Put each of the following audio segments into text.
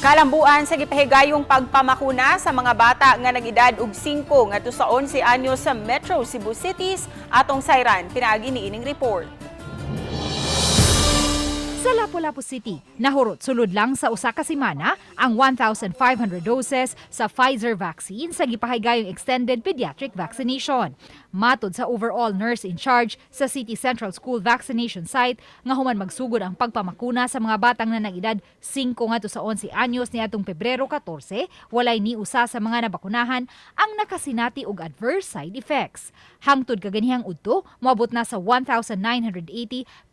Kalambuan sa gipahigayong pagpamakuna sa mga bata nga nag-edad og 5 ngadto sa 11 anyos sa Metro Cebu Cities atong sayran pinaagi niining report. Sa Lapu-Lapu City, nahurot sulod lang sa usa ka semana ang 1,500 doses sa Pfizer vaccine sa gipahigayong extended pediatric vaccination. Matod sa overall nurse in charge sa City Central School vaccination site nga human magsugod ang pagpamakuna sa mga batang na nag-edad 5 ngadto sa 11 anyos niadtong Pebrero 14, walay ni usa sa mga nabakunahan ang nakasinati og adverse side effects. Hangtod kaganihang udto, moabot na sa 1,980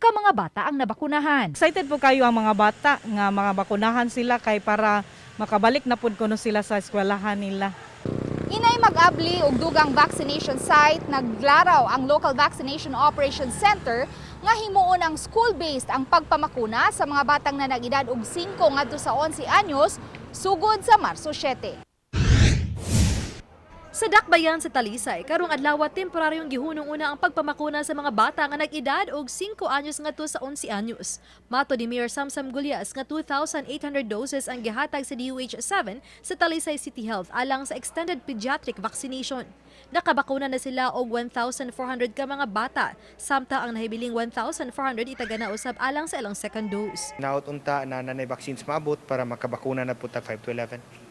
ka mga bata ang nabakunahan. Excited po kayo ang mga bata nga mga bakunahan sila kay para makabalik na pud kuno sila sa eskwelahan nila. Inay mag-abli og dugang vaccination site, naglaraw ang Local Vaccination Operations Center nga himuon ang school-based ang pagpamakuna sa mga batang na nag-edad og 5 ngadto sa 11 anyos sugod sa Marso 7. Sa dakbayan sa Talisay, karong adlaw temporaryong gihunong una ang pagpamakuna sa mga bata nga nag-edad og 5 anyos ngadto sa 11 anyos. Mato ni Mayor Samsam Gulyas nga 2,800 doses ang gihatag sa DOH-7 sa Talisay City Health alang sa extended pediatric vaccination. Nakabakuna na sila og 1,400 ka mga bata, samtang ang nahibiling 1,400 itagana usab alang sa ilang second dose. Naut-unta na nanay vaccines maabot para makabakuna na po ta 5 to 11.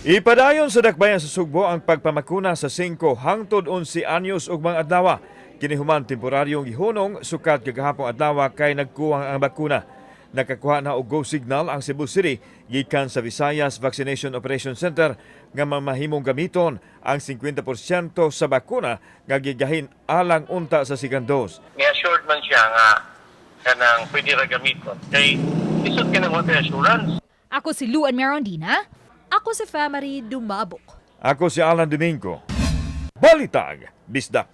Ipadayon sa dakbayan sa Sugbo ang pagpamakuna sa 5 hangtod 11 anyos ug mga adlaw. Kinihuman temporaryong gihunong sukat kagahapon adlaw kay nagkuwang ang bakuna. Nakakuha na og go signal ang Cebu City gikan sa Visayas Vaccination Operation Center nga mamahimong gamiton ang 50% sa bakuna nga gigahin alang unta sa second dose. Ni-assured man siya nga kanang pwede ra gamiton. Kay isod ka ng water assurance. Ako si Luan Merondina. Ako si Famary Dumabok. Ako si Alan Domingo. Balitag, Bisdak.